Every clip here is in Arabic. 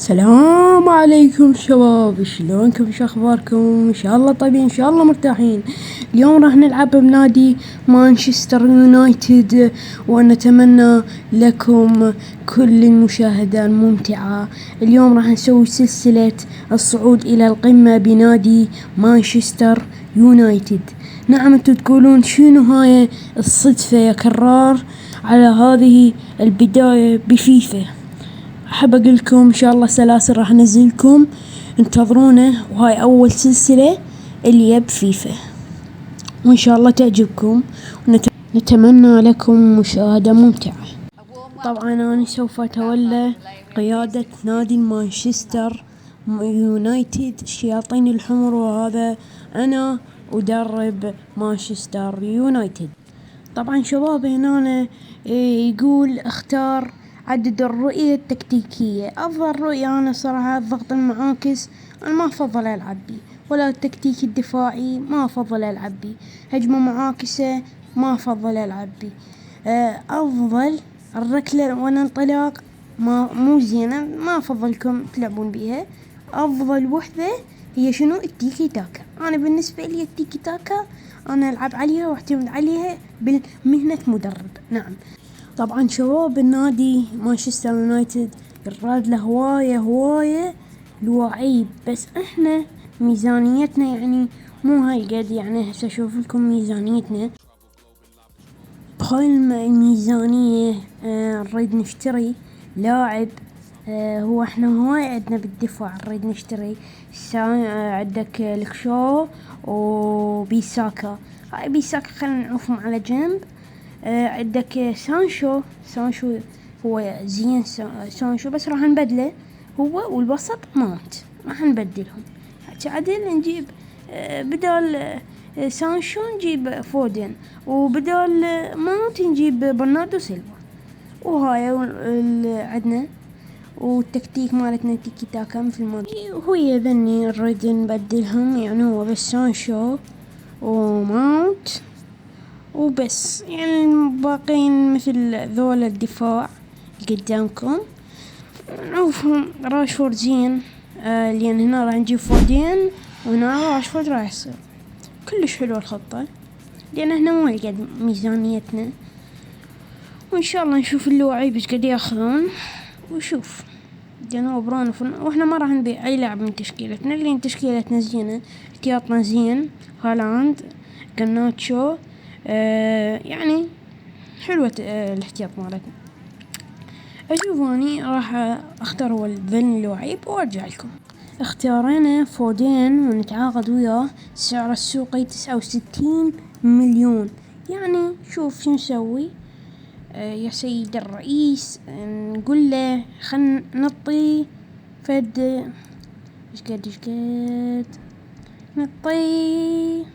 السلام عليكم شباب، شلونكم؟ شو اخباركم؟ ان شاء الله طيبين، ان شاء الله مرتاحين. اليوم راح نلعب بنادي مانشستر يونايتد، ونتمنى لكم كل المشاهدة الممتعة. اليوم راح نسوي سلسلة الصعود الى القمة بنادي مانشستر يونايتد. نعم، انتم تقولون شنو هاي الصدفة يا كرار على هذه البداية بفيفا. احب اقولكم ان شاء الله سلاسل راح انزلكم، انتظرونا. وهاي اول سلسلة اللي بفيفا، وان شاء الله تعجبكم، ونتمنى لكم مشاهدة ممتعة. طبعا انا سوف اتولى قيادة نادي مانشستر يونايتد الشياطين الحمر، وهذا انا ادرب مانشستر يونايتد. طبعا شباب هنا يقول اختار عدد الرؤية التكتيكية. افضل رؤية انا صراحة الضغط المعاكس، انا ما افضل العب بيه، ولا التكتيك الدفاعي ما افضل العب بيه، هجمة معاكسة ما افضل العب بيه. افضل الركلة والانطلاق مو زينة، ما افضلكم تلعبون بيها. افضل وحدة هي شنو؟ التيكي تاكا. انا بالنسبة لي التيكي تاكا انا العب عليها واعتمد عليها بالمهنة مدرب. نعم. طبعا شباب النادي مانشستر يونايتد يراد له هواية لعيب، بس احنا ميزانيتنا يعني مو هاي قد. يعني هسه اشوف لكم ميزانيتنا. بهاي الميزانية نريد نشتري لاعب. هو احنا هواي عندنا بالدفاع نريد نشتري. عندك لكشو وبيساكا. هاي بيساكا خلينا نعوفهم على جنب. عندك سانشو هو زين. سانشو بس راح نبدله هو، والوسط ماونت راح نبدلهم. عدل نجيب بدال سانشو نجيب فودن، وبدال ماونت نجيب برناردو سيلفا. وهاي عدنا. والتكتيك مالتنا تيكي تاكا مثل ما هو ذني نريد نبدلهم. يعني هو بس سانشو وماونت وبس، يعني باقين مثل ذول الدفاع قدامكم نعوفهم. راشفورد زين، لان هنا راح نجيب فودين، وهنا راشفورد راح يصير كلش حلوة الخطة، لان احنا مو قد ميزانيتنا. وان شاء الله نشوف اللعيبة ايش قد ياخذون وشوف جنوب رون. واحنا ما راح نبيع اي لاعب من تشكيلتنا، لان تشكيلتنا زينة، احتياطنا زين، هالاند، جرناتشو، يعني حلوة الاحتياط مالتنا. اشوف اني راح اختار هو ذن اللعيب وارجع لكم. اختارينا فودين ونتعاقد وياه، سعر السوقي 69 مليون. يعني شوف شو نسوي يا سيد الرئيس. نقول له خلنا نعطي فد ايش قد نعطي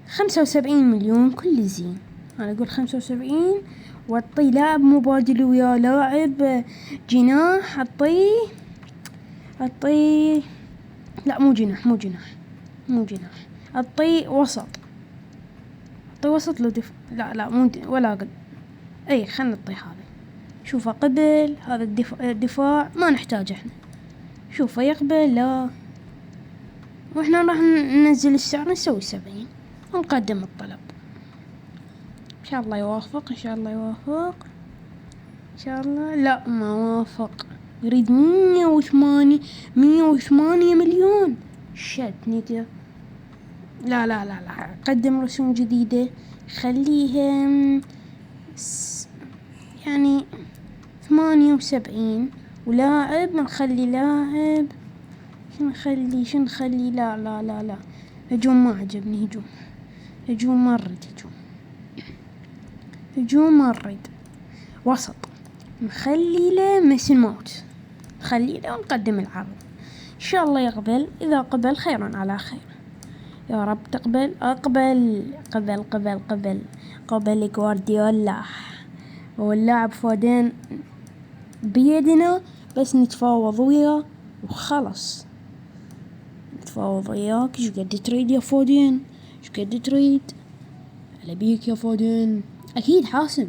75 مليون كل زين. انا اقول 75، واعطي لاعب مبادل ويا لاعب جناح. اعطي لا مو جناح اعطي وسط. لو لا مو ولا قد. اي خلنا نعطي هذا. شوفه قبل هذا الدفاع ما نحتاج احنا. شوفه يقبل لا، واحنا راح ننزل السعر نسوي 70 ونقدم الطلب. ان شاء الله يوافق، ان شاء الله. لا ما وافق، يريد 108 مليون. شتني. لا قدم رسوم جديدة. خليها يعني 78. ولاعب نخلي لاعب شو نخلي لا هجوم ما عجبني. هجوم ما نريد. وسط نخلي له مثل موت، نخلي له ونقدم العرض. ان شاء الله يقبل، اذا قبل خير على خير. يا رب تقبل. قبل غوارديولا. واللاعب فودين بيدنا، بس نتفاوض وياه وخلص. نتفاوض وياك. ايش قد تريد يا فودين؟ ايش قد تريد؟ على بيك يا فودين. اكيد حاسم.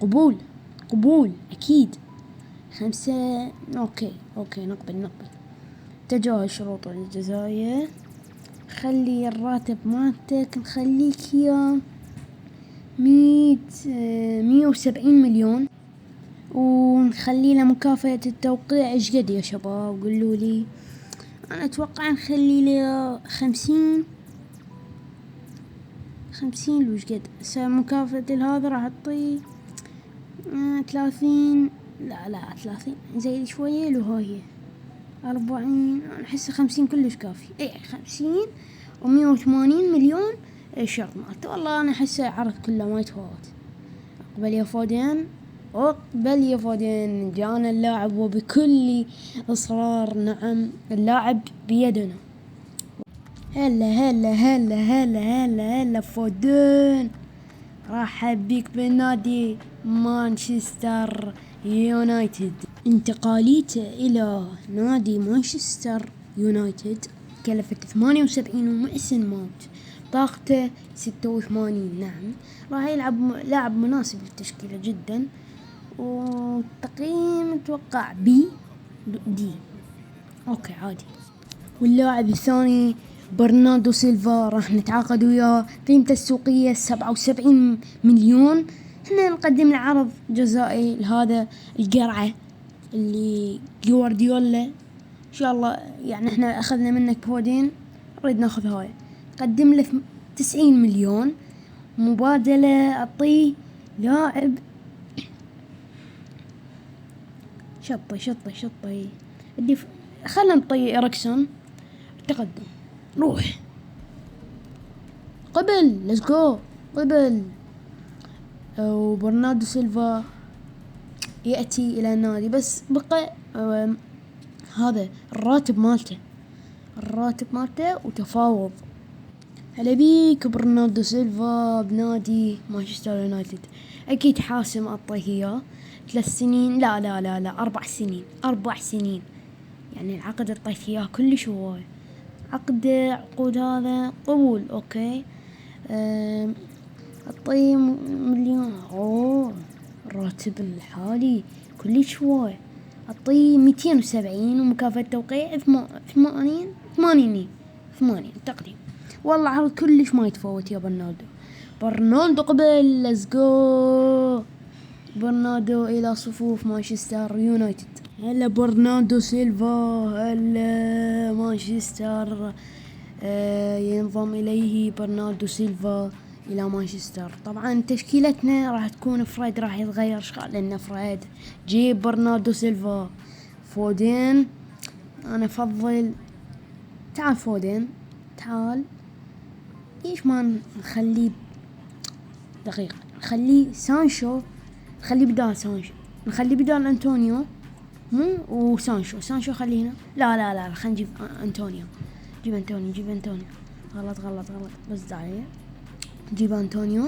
قبول اكيد. 5. اوكي نقبل. تجاهل شروط الجزاية. خلي الراتب مالتك نخليك اياه 170 مليون، ونخلي له مكافأة التوقيع. ايش قد يا شباب؟ قولوا لي. انا اتوقع نخلي له 50 وش قد مكافأة هذا راح اعطيه 30. لا 30 زي شوية. له هاي 40. انا احس 50 كلش كافي. 50 و180 مليون الشرط مالته. والله انا احسه عرض كله ما يتفاوت. اقبل يا فودين. جانا اللاعب وبكل اصرار. نعم اللاعب بيدنا. هلا فودين. رحب بيك بالنادي مانشستر يونايتد. انتقاليته الى نادي مانشستر يونايتد كلفت 78 ومحسن ماونت. طاقته 86. نعم راح يلعب لاعب مناسب للتشكيلة جدا. والتقييم اتوقع دي. اوكي عادي. واللاعب الثاني برناردو سيلفا راح نتعاقد وياه. قيمته السوقية 77 مليون. احنا نقدم له عرض جزائي لهذا القرعة اللي جوارديولا ان شاء الله. يعني احنا اخذنا منك بودين، نريد ناخذ هاي. نقدم له 90 مليون مبادلة. اعطيه لاعب شطي بدي خلنا نطي إريكسون. تقدم. روح قبل. ليتس جو قبل. وبرناردو سيلفا يأتي إلى النادي. بس بقى هذا الراتب مالته وتفاوض. هلا بيك برناردو سيلفا بنادي مانشستر يونايتد. أكيد حاسم أعطيه إياه 3 سنين. لا 4 سنين. يعني العقد اعطيت إياه كلش هواي. عقود هذا قبول. اوكي اعطيه مليون. الراتب الحالي كلش هواي. اعطيه 270 ومكافأة توقيع 80 تقريبا. والله عرض كلش ما يتفوت يا برناردو قبل. ليتس جو برناردو الى صفوف مانشستر يونايتد. هلا برناردو سيلفا. هلا مانشستر. ينضم إليه برناردو سيلفا إلى مانشستر. طبعا تشكيلتنا راح تكون فريد راح يتغير شغال لأن فريد. جيب برناردو سيلفا. فودين أنا أفضل. تعال فودين تعال. ليش ما نخليه دقيقة؟ نخليه سانشو. نخلي بدال أنطونيو. وسانشو خلينا. لا خلينا نجيب أنطونيو. جيب أنطونيو. غلط بس داعية. جيب أنطونيو.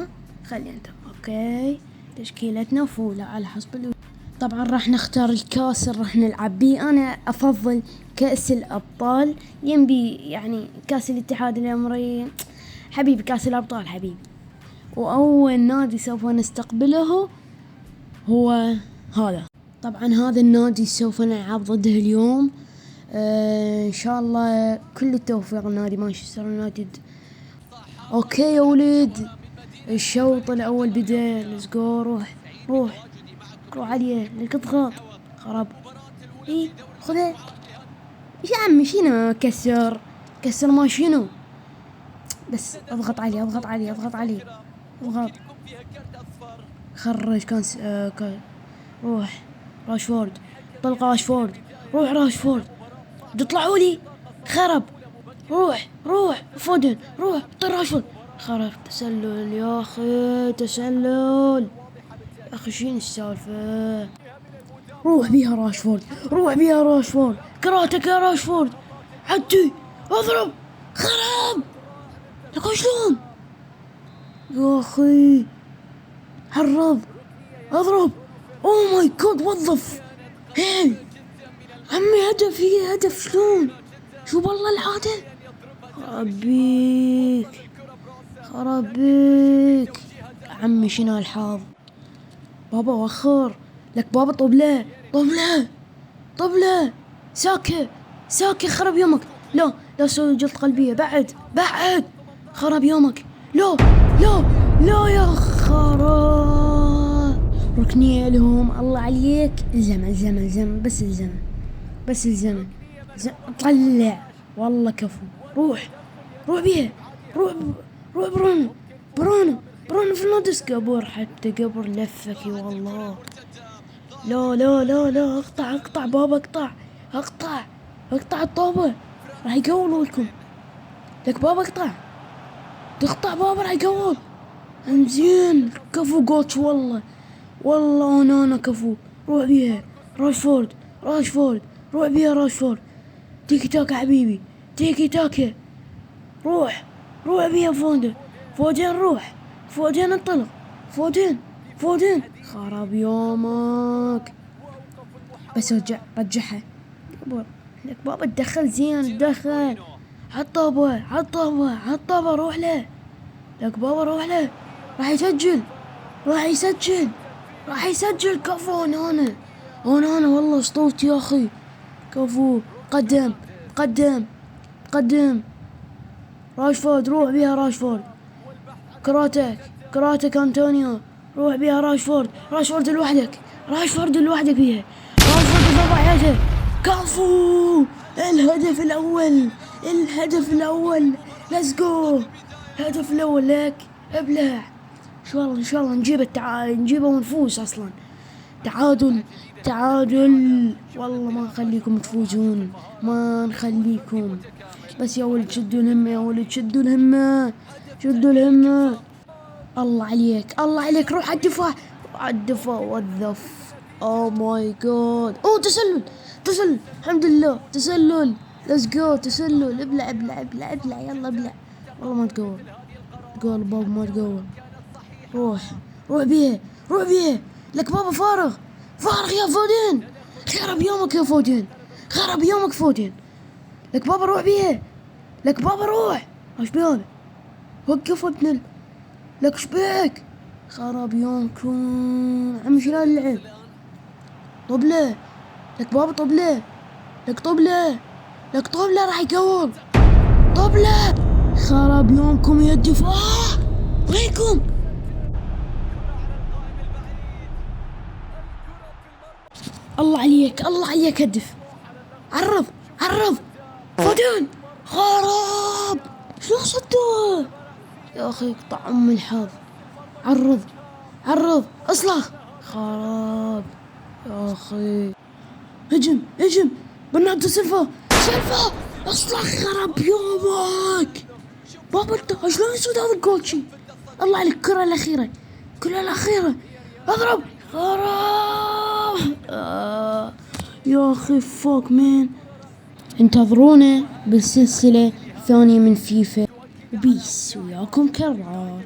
خلي أنت. اوكي تشكيلتنا فولة على حسب طبعا راح نختار الكاس اللي راح نلعب بيه. انا افضل كأس الابطال. ينبي يعني كأس الاتحاد الامري حبيبي. كأس الابطال حبيبي. واول نادي سوف نستقبله هو هذا. طبعا هذا النادي سوف نلعب ضده اليوم. ان شاء الله كل التوفيق لنادي مانشستر يونايتد. اوكي يا ولد. الشوط الاول بدا. ليتس جو. روح عليه لك اضغط. خرب. خذه. يا عمي شنو كسر ما شنو. بس اضغط عليه اضغط. خرج كان روح راشفورد. طلق راشفورد. روح راشفورد. تطلعوا لي. خرب. روح فودن. روح طير راشفورد. خرب. تسلل يا اخي تسلل. يا اخي شين السالفة. روح بيها راشفورد. كراتك يا راشفورد. عدي اضرب. خرب. لك شلون يا اخي. حرض اضرب. اوه ماي جاد وظف. هي عمي هدف شلون. شو بالله العادة. خرب بيك عمي. شنو الحظ. بابا وخر لك. بابا طبله. طبلة طبلة. ساكي ساكي خرب يومك. لا لا سوي جلط قلبية. بعد بعد خرب يومك. لا لا لا يا خراب. ركنية لهم. الله عليك. الزمن بس الزمن بس الزمن. طلع والله كفو. روح بيها. روح برونو فرنانديز. قبر حتى قبر لفك والله. لا لا لا لا اقطع بابا اقطع الطوبة راح يقولوا لكم. لك بابا تقطع بابا راح يقول. زين كفو جوتش والله انا كفو. روح بيها راشفورد روح بيها راشفورد. تيكي تاكا حبيبي تيكي تاكا. روح بيها فودين روح. فودين انطلق. فودين خراب يومك. بس رجعها. لك بابا تدخل زين تدخل. حطابه روح له. لك بابا روح له. راح يسجل كفو. هنا والله اسطوت يا اخي. كفو. قدم راشفورد. روح بيها راشفورد. كراتك انطونيو. روح بيها راشفورد لوحدك بيها. راشفورد ضيع. كفو. الهدف الاول ليتس جو. الهدف الاول لك ابلع. ان شاء الله نجيبه ونفوز. اصلا تعادل والله ما نخليكم تفوزون. ما نخليكم. بس يا ولد شدوا الهمة. الله عليك روح على الدفاع والذف. او ماي جاد. تسلل الحمد لله. تسلل ليتس جو. تسلل. ابلع يلا ابلع. والله ما تقول بابا ما تقول. روح بيه. لك بابا فارغ يا فودين. خرب يومك فودين. لك بابا روح بيه. ايش بيه وقف ابن. لك شبيك خراب يومكم. عم شلال اللعب. طبله. لك بابا طبله. راح يقول. طبله خراب يومكم يا الدفاع. وينكم؟ الله عليك هدف. عرض فودين خراب. شلون صدوه يا اخي؟ اقطع ام الحظ. عرض اصلخ خراب يا اخي. هجم برناردو سيلفا اصلخ. خرب يومك بابا. انت شلون يسوي هذا الجول شي؟ الله عليك. الكرة الأخيرة اضرب. خراب يا اخي. فوق مين. انتظرونا بالسلسلة الثانية من فيفا. وبيس وياكم كرار.